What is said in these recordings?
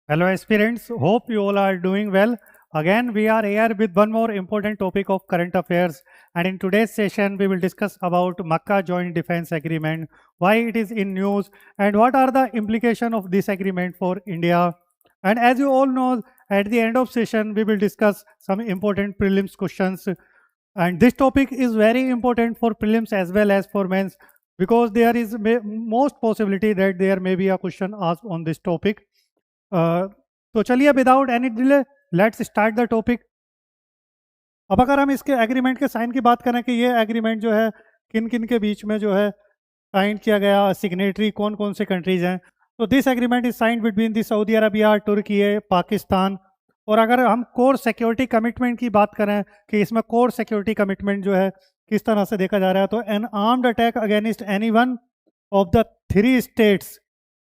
Hello aspirants, hope you all are doing well. Again, we are here with one more important topic of current affairs, and in today's session we will discuss about Makkah Joint Defense Agreement, why it is in news, and what are the implications of this agreement for India. And as you all know, at the end of session we will discuss some important prelims questions, and this topic is very important for prelims as well as for mains because there is most possibility that there may be a question asked on this topic. अ, तो चलिए without any delay let's start the topic. अब अगर हम इसके agreement के sign की बात करें कि ये एग्रीमेंट जो है किन किन के बीच में जो है साइन किया गया, सिग्नेटरी कौन कौन से कंट्रीज हैं, तो this agreement is signed between the Saudi Arabia, Turkey, Pakistan. और अगर हम कोर सिक्योरिटी कमिटमेंट की बात करें कि इसमें कोर सिक्योरिटी कमिटमेंट जो है किस तरह से देखा जा रहा है, तो N armed attack against any one of the three states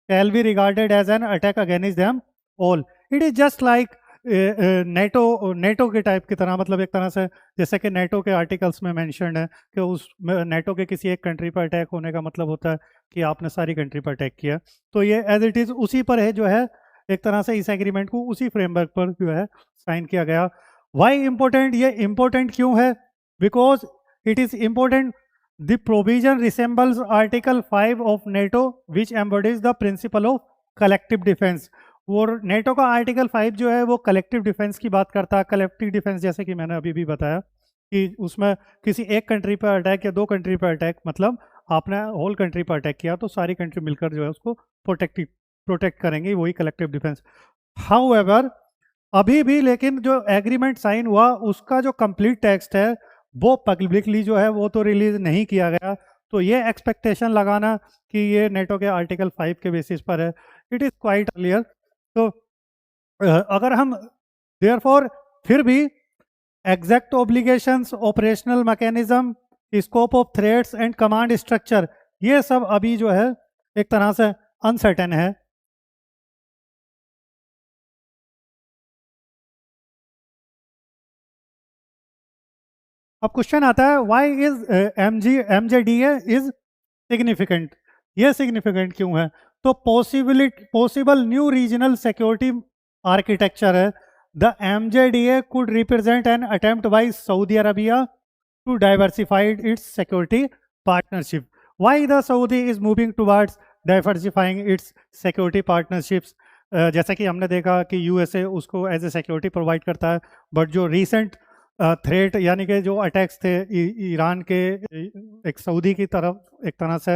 shall be regarded as an attack against them all. It is just like NATO के टाइप की तरह, मतलब एक तरह से जैसे कि नेटो के आर्टिकल्स में मेंशन्ड है कि उस नेटो के किसी एक कंट्री पर अटैक होने का मतलब होता है कि आपने सारी कंट्री पर अटैक किया। तो ये एज इट इज़ उसी पर है जो है, एक तरह से इस एग्रीमेंट को उसी फ्रेमवर्क पर जो है साइन किया गया। वाई इम्पोर्टेंट, ये इम्पोर्टेंट क्यों है? Because it is important The provision resembles Article 5 of NATO, which embodies the principle of collective defense. और नेटो का आर्टिकल 5 जो है वो कलेक्टिव डिफेंस की बात करता है। कलेक्टिव डिफेंस जैसे कि मैंने अभी भी बताया कि उसमें किसी एक कंट्री पर अटैक या दो कंट्री पर अटैक, मतलब आपने होल कंट्री पर अटैक किया तो सारी कंट्री मिलकर जो है उसको प्रोटेक्ट करेंगे, वही कलेक्टिव डिफेंस। हाउएवर अभी भी लेकिन जो एग्रीमेंट साइन हुआ उसका जो कंप्लीट टेक्स्ट है वो पब्लिकली जो है वो तो रिलीज नहीं किया गया। तो ये एक्सपेक्टेशन लगाना कि ये नेटो के आर्टिकल 5 के बेसिस पर है, इट इज़ क्वाइट क्लियर। तो अगर हम देयरफॉर फिर भी exact obligations, operational mechanism, scope of threats and command structure, ये सब अभी जो है एक तरह से अनसर्टेन है। अब क्वेश्चन आता है why is MZDA is significant. ये सिग्निफिकेंट क्यों है? तो possible new regional security architecture है। The MZDA could represent an attempt by Saudi Arabia to diversified its security partnership. Why the Saudi is moving towards diversifying its security partnerships? जैसा कि हमने देखा कि यूएसए उसको एज ए सिक्योरिटी प्रोवाइड करता है, but जो रीसेंट थ्रेट यानी कि जो अटैक्स थे ईरान के एक सऊदी की तरफ, एक तरह से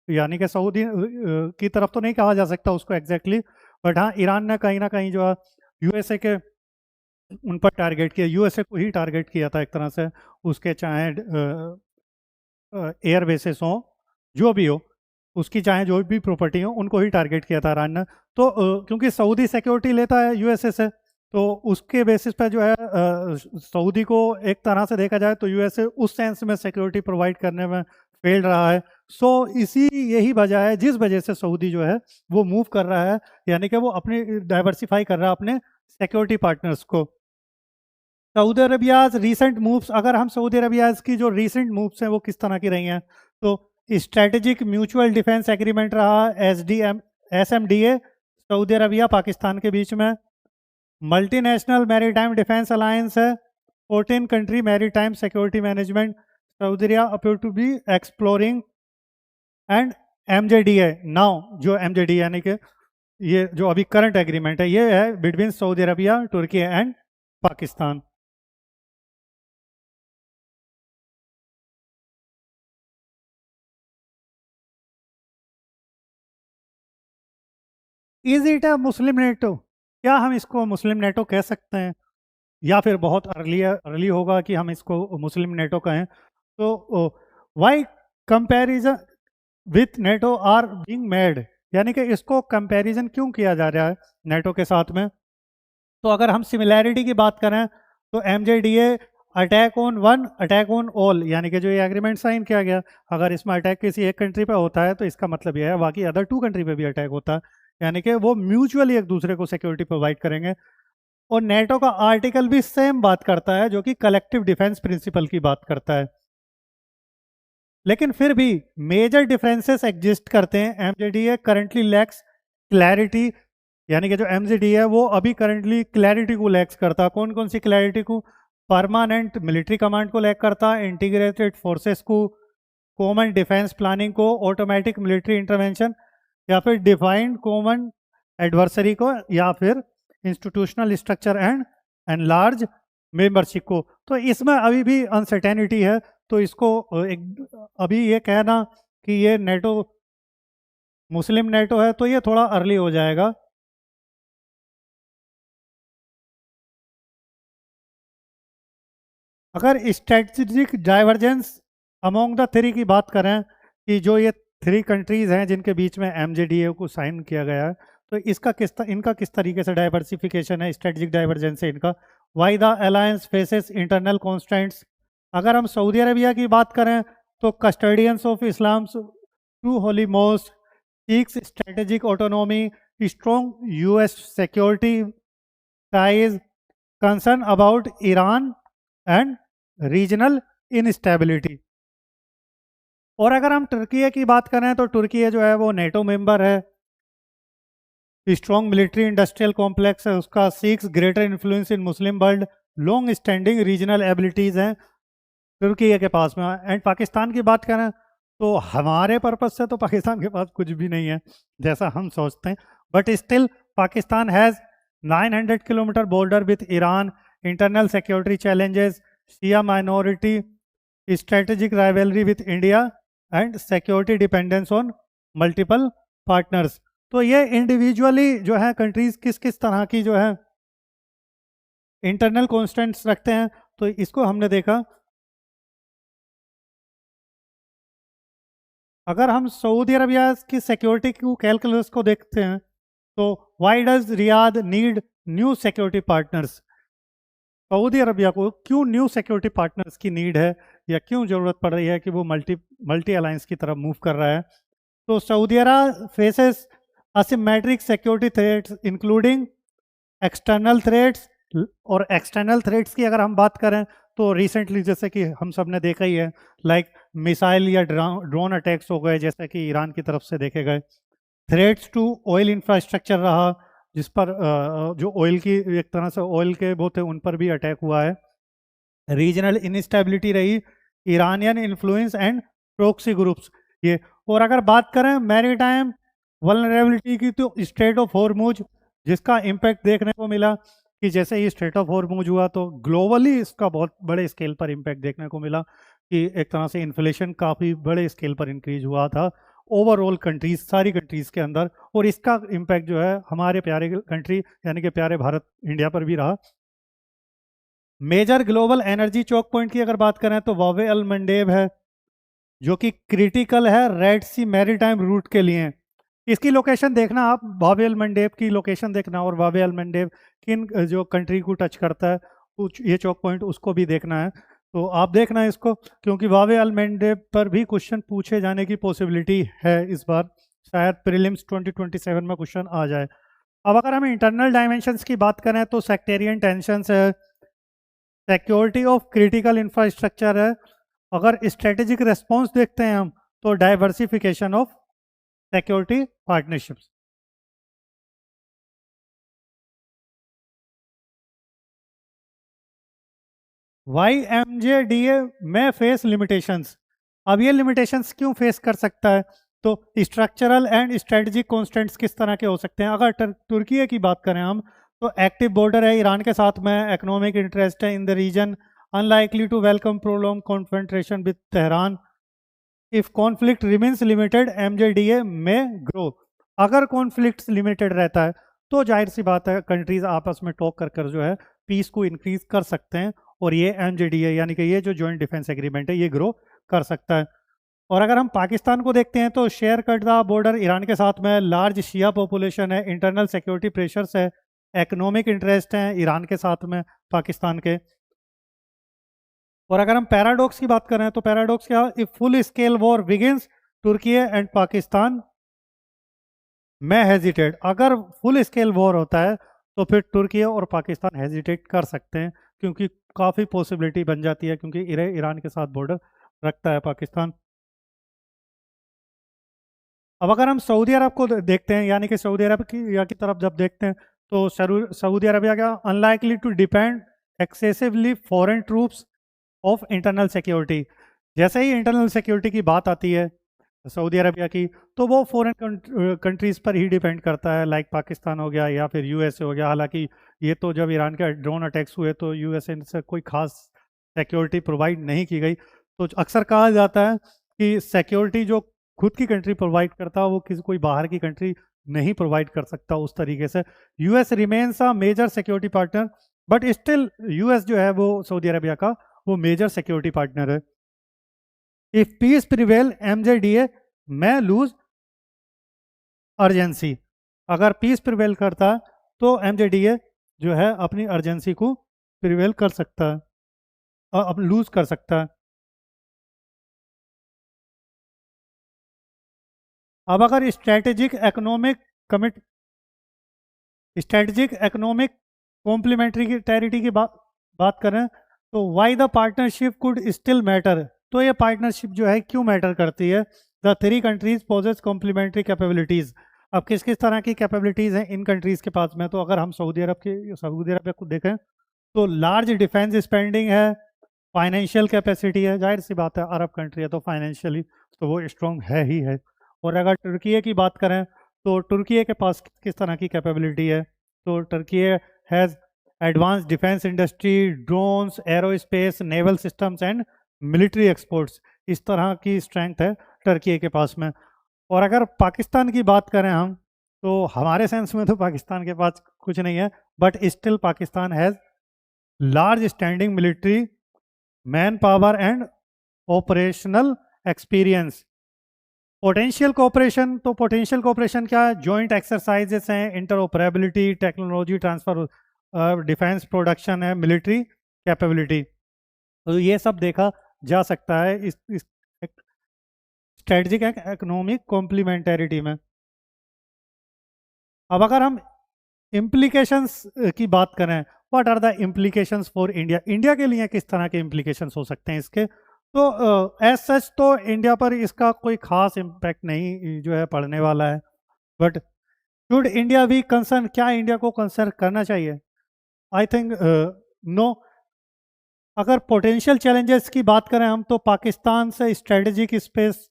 यानी कि सऊदी की तरफ तो नहीं कहा जा सकता उसको एग्जैक्टली, बट हाँ ईरान ने कहीं ना कहीं जो है यूएसए के उन पर टारगेट किया, यूएसए को ही टारगेट किया था एक तरह से, उसके चाहे एयर बेसिस हो, जो भी हो, उसकी चाहे जो भी प्रॉपर्टी हो, उनको ही टारगेट किया था ईरान ने। तो क्योंकि सऊदी सिक्योरिटी लेता है यूएसए से, तो उसके बेसिस पर जो है सऊदी को एक तरह से देखा जाए तो यूएसए उस सेंस में सिक्योरिटी प्रोवाइड करने में फेल रहा है। सो इसी यही वजह है जिस वजह से सऊदी जो है वो मूव कर रहा है, यानी कि वो अपनी डाइवर्सिफाई कर रहा है अपने सिक्योरिटी पार्टनर्स को। सऊदी अरबियाज रीसेंट मूव्स, अगर हम सऊदी अरबियाज की जो रीसेंट मूव्स हैं वो किस तरह की रही हैं, तो स्ट्रेटेजिक म्यूचुअल डिफेंस एग्रीमेंट रहा SMDA सऊदी अरबिया पाकिस्तान के बीच में। मल्टीनेशनल मैरीटाइम डिफेंस अलायंस है, 14 country maritime security management Saudi Arabia appear to be exploring. And MJDA now, जो MJDA यानी कि ये जो अभी करंट एग्रीमेंट है ये है between Saudi Arabia, Turkey and Pakistan. Is it a Muslim NATO? क्या हम इसको मुस्लिम नेटो कह सकते हैं, या फिर बहुत अर्ली होगा कि हम इसको मुस्लिम नेटो कहें? तो why comparison with NATO are being made, यानी कि इसको कंपैरिजन क्यों किया जा रहा है नेटो के साथ में? तो अगर हम सिमिलैरिटी की बात करें तो MJDA attack on one, attack on all, यानी कि जो ये एग्रीमेंट साइन किया गया, अगर इसमें अटैक किसी एक कंट्री पे होता है तो इसका मतलब यह है बाकी अदर 2 कंट्री पे भी अटैक होता है, यानी कि वो म्यूचुअली एक दूसरे को सिक्योरिटी प्रोवाइड करेंगे। और नेटो का आर्टिकल भी सेम बात करता है जो कि कलेक्टिव डिफेंस प्रिंसिपल की बात करता है। लेकिन फिर भी मेजर डिफरेंसेस एग्जिस्ट करते हैं। MJDA करंटली लैक्स क्लैरिटी यानी कि जो MGD है वो अभी करंटली क्लैरिटी को लैक्स करता है। कौन कौन सी क्लैरिटी को? परमानेंट मिलिट्री कमांड को लैक करता है, इंटीग्रेटेड फोर्सेस को, कॉमन डिफेंस प्लानिंग को, ऑटोमेटिक मिलिट्री इंटरवेंशन, या फिर डिफाइंड कॉमन एडवर्सरी को, या फिर institutional structure and large membership को। तो इसमें अभी भी अनसर्टेनिटी है। तो इसको अभी ये कहना कि ये नेटो मुस्लिम नेटो है तो ये थोड़ा अर्ली हो जाएगा। अगर strategic divergence among the three की बात करें कि जो ये थ्री कंट्रीज हैं जिनके बीच में MJDA को साइन किया गया है, तो इनका किस तरीके से डाइवर्सिफिकेशन है, स्ट्रेटजिक डाइवर्जेंस है इनका। Why the alliance faces internal constants. अगर हम सऊदी अरबिया की बात करें तो custodians of Islam two holy most, seeks strategic autonomy, strong US security ties, concern about Iran and regional instability. और अगर हम तुर्की की बात करें तो तुर्की जो है वो नेटो मेंबर है, स्ट्रॉन्ग मिलिट्री इंडस्ट्रियल कॉम्प्लेक्स है उसका, seeks greater influence in Muslim world, long standing regional abilities हैं तुर्की के पास में। एंड पाकिस्तान की बात करें तो हमारे पर्पज से तो पाकिस्तान के पास कुछ भी नहीं है जैसा हम सोचते हैं, but still Pakistan has 900 kilometre border with Iran, internal security challenges, Shia minority, strategic rivalry with India and security dependence on multiple partners. तो ये इंडिविजुअली जो है कंट्रीज किस किस तरह की जो है इंटरनल कॉन्स्टेंट्स रखते हैं, तो इसको हमने देखा। अगर हम सऊदी अरबिया की सिक्योरिटी को कैलकुलस को देखते हैं तो why does Riyadh need new security partners. Saudi Arabia को क्यों न्यू सिक्योरिटी पार्टनर्स की नीड है या क्यों ज़रूरत पड़ रही है कि वो मल्टी अलायंस की तरफ मूव कर रहा है। तो Saudi Arab faces asymmetric security threats including external threats. और एक्सटर्नल थ्रेट्स की अगर हम बात करें तो रिसेंटली जैसे कि हम सब ने देखा ही है, लाइक मिसाइल या ड्रोन अटैक्स हो गए जैसे कि ईरान की तरफ से देखे गए। थ्रेट्स टू ऑयल इंफ्रास्ट्रक्चर रहा, जिस पर जो ऑयल की एक तरह से ऑयल के वो थे उन पर भी अटैक हुआ है। रीजनल इनस्टेबिलिटी रही, Iranian influence and proxy groups ये। और अगर बात करें मैरीटाइम वल्नरेबिलिटी की तो स्ट्रेट ऑफ हॉर्मुज, जिसका इम्पैक्ट देखने को मिला कि जैसे ही स्ट्रेट ऑफ हॉर्मुज हुआ तो ग्लोबली इसका बहुत बड़े स्केल पर इम्पैक्ट देखने को मिला कि एक तरह से इन्फ्लेशन काफ़ी बड़े स्केल पर इंक्रीज हुआ था ओवरऑल कंट्रीज, सारी कंट्रीज के अंदर। और इसका इम्पैक्ट जो है हमारे प्यारे कंट्री यानी कि प्यारे भारत इंडिया पर भी रहा। मेजर ग्लोबल एनर्जी चौक पॉइंट की अगर बात करें तो वावे अल मंडेब है जो कि क्रिटिकल है रेड सी मैरीटाइम रूट के लिए। इसकी लोकेशन देखना आप, वावे अल मंडेब की लोकेशन देखना और वावे अल मंडेब किन जो कंट्री को टच करता है ये चौक पॉइंट उसको भी देखना है। तो आप देखना इसको क्योंकि वावे अल मंडेब पर भी क्वेश्चन पूछे जाने की पॉसिबिलिटी है इस बार, शायद प्रीलिम्स 2027 में क्वेश्चन आ जाए। अब अगर हम इंटरनल डायमेंशंस की बात करें तो सेक्टेरियन टेंशंस है, सिक्योरिटी ऑफ क्रिटिकल इंफ्रास्ट्रक्चर है। अगर स्ट्रेटेजिक रेस्पॉन्स देखते हैं हम तो diversification of security partnerships. YMJDA में फेस लिमिटेशंस। अब ये लिमिटेशंस क्यों फेस कर सकता है? तो स्ट्रक्चरल एंड स्ट्रेटजिक कॉन्स्टेंट्स किस तरह के हो सकते हैं। अगर तुर्की की बात करें हम तो एक्टिव बॉर्डर है ईरान के साथ में, इकोनॉमिक इंटरेस्ट है in the region, unlikely to welcome prolong confrontation with Tehran, if conflict remains limited MJDA में ग्रो। अगर कॉन्फ्लिक्ट लिमिटेड रहता है तो जाहिर सी बात है कंट्रीज आपस में टॉक कर जो है पीस को इंक्रीज कर सकते हैं और ये MJDA यानी कि ये जो जॉइंट डिफेंस एग्रीमेंट है ये ग्रो कर सकता है। और अगर हम पाकिस्तान को देखते हैं तो शेयर करदा बॉर्डर ईरान के साथ में, लार्ज शिया पॉपुलेशन है, इंटरनल सिक्योरिटी प्रेशर्स है, इकोनॉमिक इंटरेस्ट है ईरान के साथ में पाकिस्तान के। और अगर हम पैराडॉक्स की बात करें तो पैराडॉक्स क्या, if full scale war begins Turkey and Pakistan में हेजिटेट। अगर फुल स्केल वॉर होता है तो फिर तुर्की और पाकिस्तान हेजिटेट कर सकते हैं क्योंकि काफ़ी पॉसिबिलिटी बन जाती है क्योंकि ईरान के साथ बॉर्डर रखता है पाकिस्तान। अब अगर हम सऊदी अरब को देखते हैं, यानी कि सऊदी अरब की तरफ जब देखते हैं, तो सऊदी अरबिया का unlikely to depend excessively foreign troops of internal security. जैसे ही इंटरनल सिक्योरिटी की बात आती है सऊदी अरबिया की, तो वो फॉरेन कंट्रीज़ पर ही डिपेंड करता है, लाइक पाकिस्तान हो गया या फिर यूएसए हो गया। हालांकि ये तो जब ईरान के ड्रोन अटैक्स हुए तो यूएसए से कोई खास सिक्योरिटी प्रोवाइड नहीं की गई। तो अक्सर कहा जाता है कि सिक्योरिटी जो खुद की कंट्री प्रोवाइड करता है वो किसी कोई बाहर की कंट्री नहीं प्रोवाइड कर सकता उस तरीके से। US remains a major security partner, but still US जो है वो सऊदी अरबिया का वो मेजर सिक्योरिटी पार्टनर है। If peace prevail MJDA may lose urgency, अगर पीस प्रिवेल करता है तो एमजेडीए जो है अपनी अर्जेंसी को प्रिवेल कर सकता है, अब लूज कर सकता है। अब अगर स्ट्रेटेजिक इकोनॉमिक कॉम्प्लीमेंट्रिटी की बात करें, तो why the partnership could still matter, तो ये पार्टनरशिप जो है क्यों मैटर करती है। The three countries possess complementary capabilities, अब किस किस तरह की कैपेबिलिटीज हैं इन कंट्रीज के पास में। तो अगर हम सऊदी अरब को देखें तो लार्ज डिफेंस स्पेंडिंग है, फाइनेंशियल कैपेसिटी है, जाहिर सी बात है अरब कंट्री है तो फाइनेंशियली तो वो स्ट्रॉन्ग है ही है। और अगर तुर्की की बात करें तो तुर्की के पास किस तरह की कैपेबिलिटी है, तो Turkey has advance defence industry, drones, aerospace, naval systems and military exports, इस तरह की स्ट्रेंथ है तुर्की के पास में। और अगर पाकिस्तान की बात करें हम, तो हमारे सेंस में तो पाकिस्तान के पास कुछ नहीं है, but still Pakistan has large standing military, man power and operational experience. Potential cooperation, तो पोटेंशियल कोऑपरेशन क्या है, जॉइंट एक्सरसाइजेस हैं, interoperability, technology transfer, defence production है, मिलिट्री कैपेबिलिटी, तो ये सब देखा जा सकता है इस स्ट्रेटजिक इकोनॉमिक कॉम्प्लीमेंटेरिटी में। अब अगर हम इम्प्लीकेशंस की बात करें, what are the implications for India, India के लिए किस तरह के इम्प्लीकेशंस हो सकते हैं इसके, तो एज सच तो इंडिया पर इसका कोई खास इम्पैक्ट नहीं जो है पड़ने वाला है, बट शुड इंडिया भी कंसर्न, क्या इंडिया को कंसर्न करना चाहिए, आई थिंक नो। अगर पोटेंशियल चैलेंजेस की बात करें हम, तो पाकिस्तान से strategic space,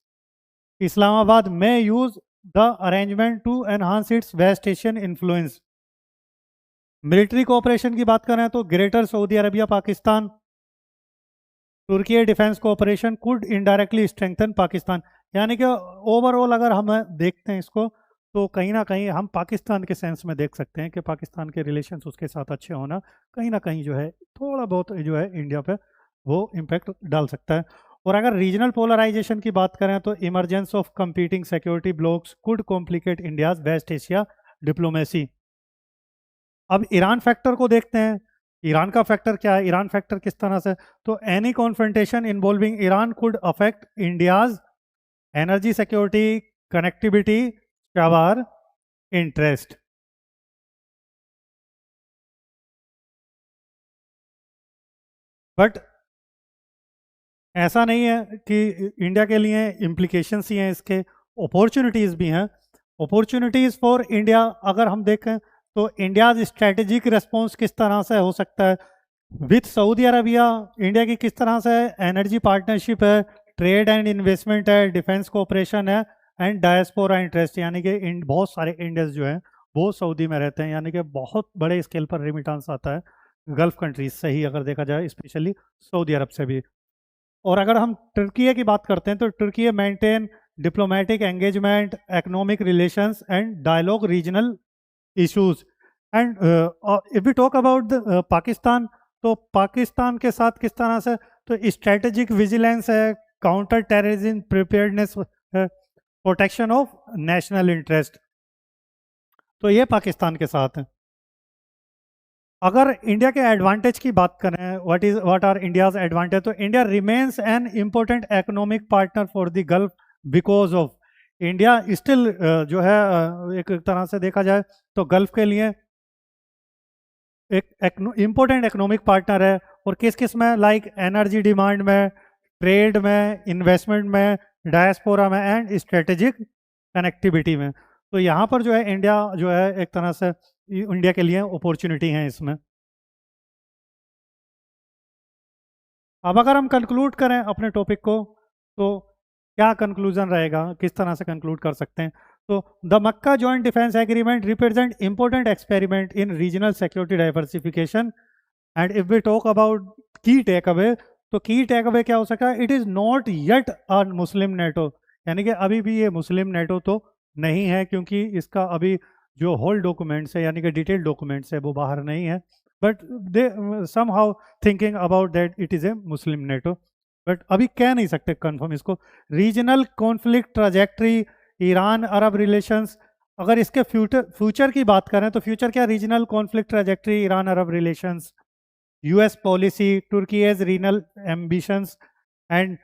Islamabad may use the arrangement to enhance its West Asian influence. Military cooperation की बात करें तो greater Saudi Arabia Pakistan, Turkey defence cooperation could indirectly strengthen Pakistan, यानी कि ओवरऑल अगर हम देखते हैं इसको तो कहीं ना कहीं हम पाकिस्तान के सेंस में देख सकते हैं कि पाकिस्तान के रिलेशंस उसके साथ अच्छे होना कहीं ना कहीं जो है थोड़ा बहुत जो है इंडिया पे वो इम्पैक्ट डाल सकता है। और अगर रीजनल पोलराइजेशन की बात करें तो emergence of competing security blocs could complicate India's West Asia diplomacy. अब ईरान फैक्टर को देखते हैं, ईरान का फैक्टर क्या है, ईरान फैक्टर किस तरह से, तो any confrontation involving Iran could affect India's energy security, connectivity, power, interest. But ऐसा नहीं है कि इंडिया के लिए इम्प्लीकेशंस ही हैं, इसके अपॉर्चुनिटीज़ भी हैं। अपॉर्चुनिटीज़ फॉर इंडिया अगर हम देखें तो इंडियाज स्ट्रेटेजिक रिस्पॉन्स किस तरह से हो सकता है विथ सऊदी अरबिया, इंडिया की किस तरह से एनर्जी पार्टनरशिप है, ट्रेड एंड इन्वेस्टमेंट है, डिफेंस कोऑपरेशन है एंड डायस्पोरा इंटरेस्ट, यानी कि बहुत सारे इंडियंस जो हैं वो सऊदी में रहते हैं, यानी कि बहुत बड़े स्केल पर रेमिटेंस आता है गल्फ कंट्रीज से ही अगर देखा जाए, स्पेशली सऊदी अरब से भी। और अगर हम तुर्की की बात करते हैं तो Turkey maintain diplomatic engagement, economic relations and dialogue regional issues. And if we talk about Pakistan, तो पाकिस्तान के साथ किस तरह से, तो स्ट्रेटेजिक विजिलेंस है, counter terrorism preparedness, protection of national interest, तो ये पाकिस्तान के साथ है। अगर इंडिया के एडवांटेज की बात करें, व्हाट आर इंडियाज एडवांटेज, तो India remains an important economic partner for the gulf because of, India still जो है एक तरह से देखा जाए तो गल्फ के लिए एक इम्पोर्टेंट इकोनॉमिक पार्टनर है। और किस किस में, लाइक एनर्जी डिमांड में, ट्रेड में, इन्वेस्टमेंट में, डायस्पोरा में एंड स्ट्रेटेजिक कनेक्टिविटी में। तो यहाँ पर जो है इंडिया जो है एक तरह से इंडिया के लिए अपॉर्चुनिटी है इसमें। अब अगर हम कंक्लूड करें अपने टॉपिक को तो क्या कंक्लूजन रहेगा, किस तरह से कंक्लूड कर सकते हैं? तो the Mecca joint defence agreement represent important experiment in regional security diversification and if we talk about key takeaway, तो की टेक अवे क्या हो सकता है? It is not yet a Muslim NATO, यानी कि अभी भी ये मुस्लिम नेटो तो नहीं है, क्योंकि इसका अभी जो होल डॉक्यूमेंट्स है यानी कि डिटेल डॉक्यूमेंट्स है वो बाहर नहीं है, but they somehow thinking about that it is a Muslim NATO, but अभी कह नहीं सकते कंफर्म इसको। रीजनल कॉन्फ्लिक्ट ट्रैजेक्टरी, ईरान अरब रिलेशंस, अगर इसके फ्यूचर की बात करें तो फ्यूचर क्या? Regional conflict trajectory, Iran Arab relations, US policy, Turkey's regional ambitions, and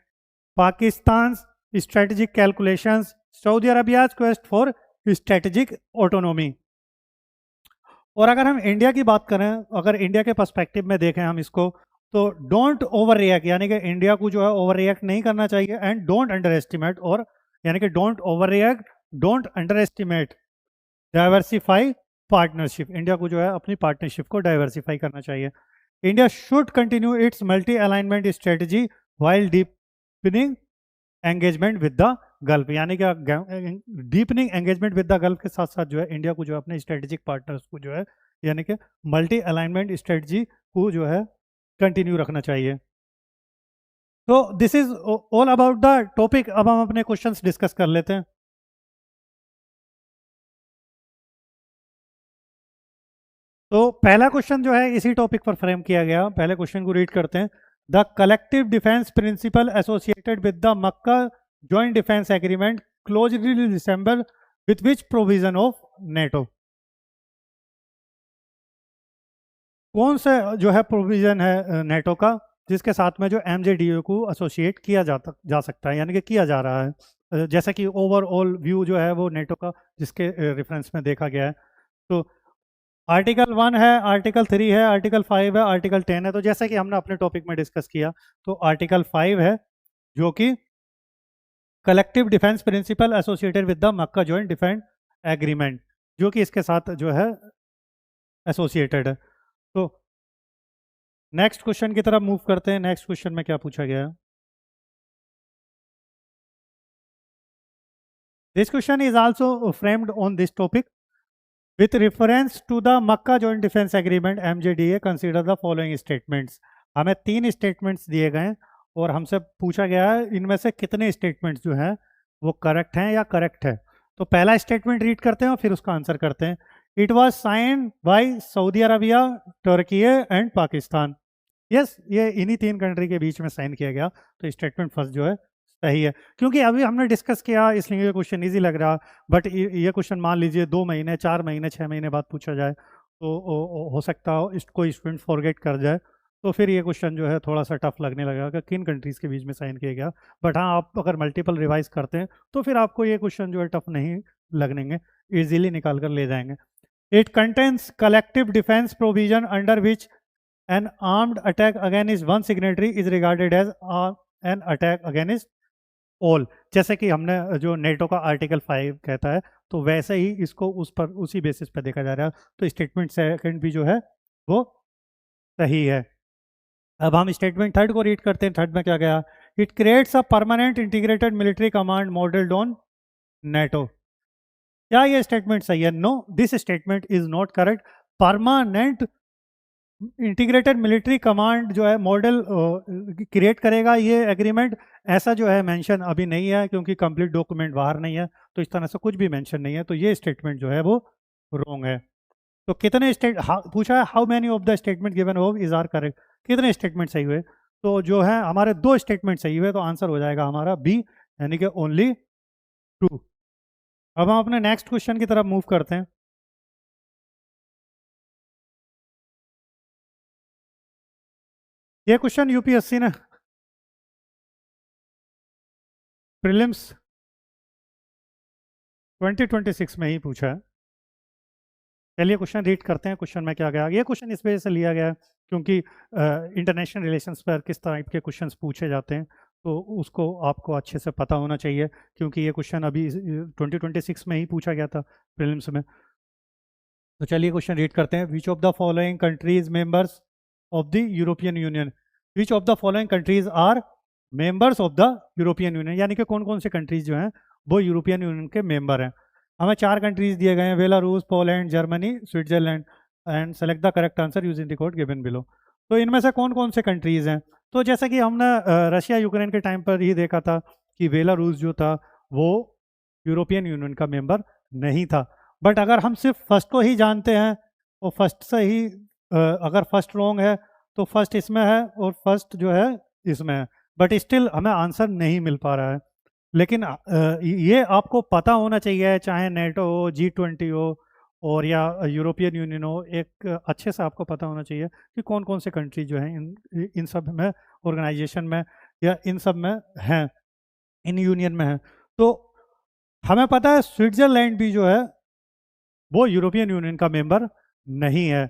Pakistan's strategic calculations, Saudi Arabia's quest for strategic autonomy। और अगर हम इंडिया की बात करें, अगर इंडिया के पर्सपेक्टिव में देखें हम इसको, तो डोंट ओवर रिएक्ट, यानी कि इंडिया को जो है ओवर रिएक्ट नहीं करना चाहिए, एंड डोंट अंडर एस्टिमेट, और यानी कि don't over react, don't under estimate, diversify partnership, India को जो है अपनी पार्टनरशिप को डाइवर्सिफाई करना चाहिए। India should continue its multi-alignment strategy while deepening engagement with the Gulf, यानी कि deepening engagement with the gulf के साथ साथ जो है इंडिया को जो है अपने स्ट्रेटेजिक पार्टनर्स को जो है यानी कि मल्टी अलाइनमेंट स्ट्रेटजी को जो है कंटिन्यू रखना चाहिए। तो this is all about the topic. अब हम अपने क्वेश्चंस डिस्कस कर लेते हैं। तो पहला क्वेश्चन जो है इसी टॉपिक पर फ्रेम किया गया, पहले क्वेश्चन को रीड करते हैं। The collective defence principle associated with the Mecca joint defence agreement closely resemble with which provision of NATO. कौन सा जो है प्रोविजन है नेटो का जिसके साथ में जो एमजेडीओ को एसोसिएट किया जा सकता है, यानी कि किया जा रहा है, जैसा कि ओवरऑल व्यू जो है वो नेटो का जिसके रेफरेंस में देखा गया है। तो आर्टिकल 1 है, आर्टिकल 3 है, आर्टिकल 5 है, आर्टिकल 10 है। तो जैसा कि हमने अपने टॉपिक में डिस्कस किया, तो आर्टिकल 5 है जो कि collective defence principle associated with the Mecca joint defence agreement, जो कि इसके साथ जो है एसोसिएटेड है। तो नेक्स्ट क्वेश्चन की तरफ मूव करते हैं। नेक्स्ट क्वेश्चन में क्या पूछा गया है? This question is also framed on this topic with reference to the Makkah Joint Defense Agreement MJDA consider the following statements। हमें 3 स्टेटमेंट्स दिए गए हैं और हमसे पूछा गया है इनमें से कितने स्टेटमेंट्स जो हैं वो करेक्ट हैं या करेक्ट है। तो पहला स्टेटमेंट रीड करते हैं और फिर उसका आंसर करते हैं। It was sign by Saudi Arabia, Turkey and Pakistan. Yes, ये इन्हीं 3 कंट्री के बीच में साइन किया गया। तो स्टेटमेंट फर्स्ट जो है सही है, क्योंकि अभी हमने डिस्कस किया इसलिए ये क्वेश्चन इजी लग रहा। बट ये क्वेश्चन मान लीजिए 2 महीने, 4 महीने, 6 महीने बाद पूछा जाए तो हो सकता हो कोई स्टूडेंट फॉरगेट कर जाए, तो फिर ये क्वेश्चन जो है थोड़ा सा टफ लगने लगेगा कि किन कंट्रीज़ के बीच में साइन किया गया। बट हाँ, आप अगर मल्टीपल रिवाइज करते हैं तो फिर आपको ये क्वेश्चन जो है टफ नहीं लगेंगे, ईजिली निकाल कर ले जाएंगे। It contains collective defence provision under which an armed attack against one signatory is regarded as an attack against all. जैसे कि हमने जो नेटो का आर्टिकल 5 कहता है, तो वैसे ही इसको उसी बेसिस पे देखा जा रहा है। तो स्टेटमेंट सेकंड भी जो है वो सही है। अब हम स्टेटमेंट थर्ड को रीड करते हैं। थर्ड में क्या गया? It creates a permanent integrated military command modelled on NATO. क्या ये स्टेटमेंट सही है? No, this statement is not correct. Permanent integrated military command जो है मॉडल क्रिएट करेगा ये एग्रीमेंट, ऐसा जो है मेंशन अभी नहीं है, क्योंकि कंप्लीट डॉक्यूमेंट बाहर नहीं है, तो इस तरह से कुछ भी मेंशन नहीं है। तो ये स्टेटमेंट जो है वो रॉन्ग है। तो कितने पूछा है how many of the statement given above is are correct, कितने स्टेटमेंट सही हुए? तो जो है हमारे 2 स्टेटमेंट सही हुए, तो आंसर हो जाएगा हमारा बी, यानी कि ओनली 2। अब हम अपने नेक्स्ट क्वेश्चन की तरफ मूव करते हैं। ये क्वेश्चन यूपीएससी ने प्रीलिम्स 2026 में ही पूछा है। चलिए क्वेश्चन रीड करते हैं। क्वेश्चन में क्या गया? ये क्वेश्चन इस वजह से लिया गया है क्योंकि इंटरनेशनल रिलेशंस पर किस टाइप के क्वेश्चंस पूछे जाते हैं, तो उसको आपको अच्छे से पता होना चाहिए, क्योंकि ये क्वेश्चन अभी 2026 में ही पूछा गया था प्रीलिम्स में। तो चलिए क्वेश्चन रीड करते हैं। Which of the following countries members of the European Union, which of the following countries are members of the European Union, यानी कि कौन कौन से कंट्रीज जो हैं वो यूरोपियन यूनियन के मेंबर हैं। हमें 4 कंट्रीज दिए गए हैं, Belarus, Poland, Germany, Switzerland, and select the correct answer using the code given below. तो इनमें से कौन कौन से कंट्रीज हैं? तो जैसा कि हमने रशिया यूक्रेन के टाइम पर ही देखा था कि बेलारूस जो था वो यूरोपियन यूनियन का मेंबर नहीं था। बट अगर हम सिर्फ फर्स्ट को ही जानते हैं और फर्स्ट से ही अगर फर्स्ट रॉन्ग है तो फर्स्ट इसमें है और फर्स्ट जो है इसमें है, बट स्टिल हमें आंसर नहीं मिल पा रहा है। लेकिन ये आपको पता होना चाहिए, चाहे नेटो हो, G20 हो और या यूरोपियन यूनियन हो, एक अच्छे से आपको पता होना चाहिए कि कौन कौन से कंट्री जो हैं इन सब में, ऑर्गेनाइजेशन में या इन सब में हैं, इन यूनियन में हैं। तो हमें पता है स्विट्जरलैंड भी जो है वो यूरोपियन यूनियन का मेंबर नहीं है।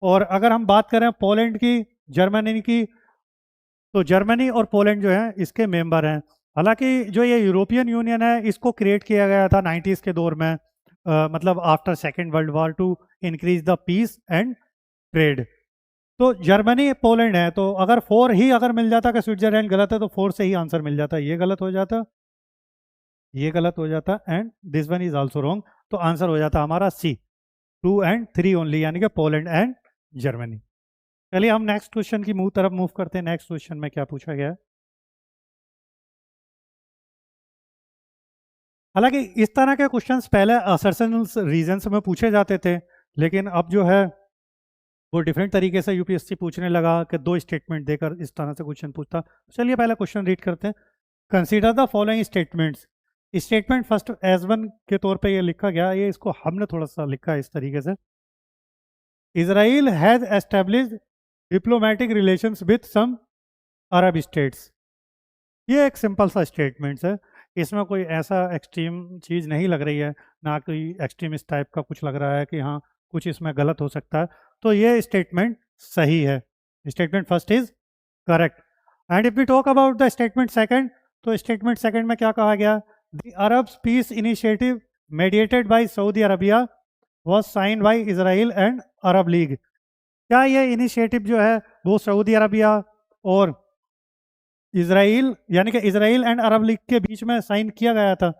और अगर हम बात करें पोलैंड की, जर्मनी की, तो जर्मनी और पोलैंड जो है इसके मेंबर हैं। हालांकि जो ये यूरोपियन यूनियन है इसको क्रिएट किया गया था 90s के दौर में, मतलब after second world war, to increase the peace and trade. तो जर्मनी पोलैंड है, तो अगर 4 ही अगर मिल जाता कि स्विट्जरलैंड गलत है तो 4 से ही आंसर मिल जाता, ये गलत हो जाता, ये गलत हो जाता, and this one is also wrong. तो आंसर हो जाता हमारा सी, 2 एंड 3 ओनली, यानी कि पोलैंड एंड जर्मनी। चलिए हम नेक्स्ट क्वेश्चन की तरफ मूव करते हैं। नेक्स्ट क्वेश्चन में क्या पूछा गया है? हालांकि इस तरह के क्वेश्चंस पहले असर्शनल रीजंस में पूछे जाते थे, लेकिन अब जो है वो डिफरेंट तरीके से यूपीएससी पूछने लगा कि 2 स्टेटमेंट देकर इस तरह से क्वेश्चन पूछता। चलिए पहला क्वेश्चन रीड करते हैं। Consider the following statements. Statement first as one के तौर पे ये लिखा गया, ये इसको हमने थोड़ा सा लिखा है इस तरीके से। Israel has established diplomatic relations with some Arab states. ये एक सिंपल सा स्टेटमेंट है, इसमें कोई ऐसा एक्सट्रीम चीज़ नहीं लग रही है, ना कोई एक्सट्रीमिस्ट टाइप का कुछ लग रहा है कि हाँ कुछ इसमें गलत हो सकता है। तो ये स्टेटमेंट सही है, statement first is correct. And if we talk about the statement second, तो स्टेटमेंट सेकंड में क्या कहा गया? The Arab peace initiative mediated by Saudi Arabia was sign by Israel and Arab League. क्या ये इनिशिएटिव जो है वो सऊदी अरबिया और इजराइल, यानी कि इजराइल एंड अरब लीग के बीच में साइन किया गया था?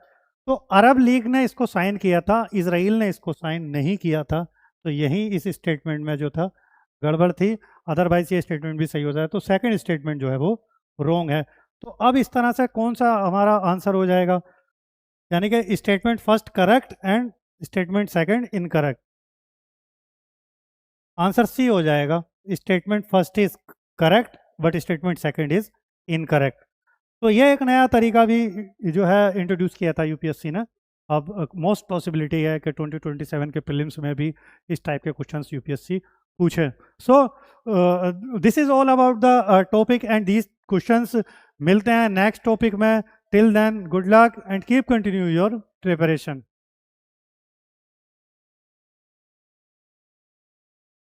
तो अरब लीग ने इसको साइन किया था, इजराइल ने इसको साइन नहीं किया था। तो यही इस स्टेटमेंट में जो था गड़बड़ थी, अदरवाइज ये स्टेटमेंट भी सही हो जाए। तो सेकंड स्टेटमेंट जो है वो रॉन्ग है। तो अब इस तरह से कौन सा हमारा आंसर हो जाएगा? यानी कि statement first correct and statement second incorrect. Answer C हो जाएगा, statement first is correct but statement second is incorrect. तो ये एक नया तरीका भी जो है इंट्रोड्यूस किया था यूपीएससी ने। अब मोस्ट पॉसिबिलिटी है कि 2027 के प्रीलिम्स में भी इस टाइप के क्वेश्चंस यूपीएससी पूछे। So this is all about the topic and these questions. मिलते हैं नेक्स्ट टॉपिक में। Till then good luck and keep continue your preparation.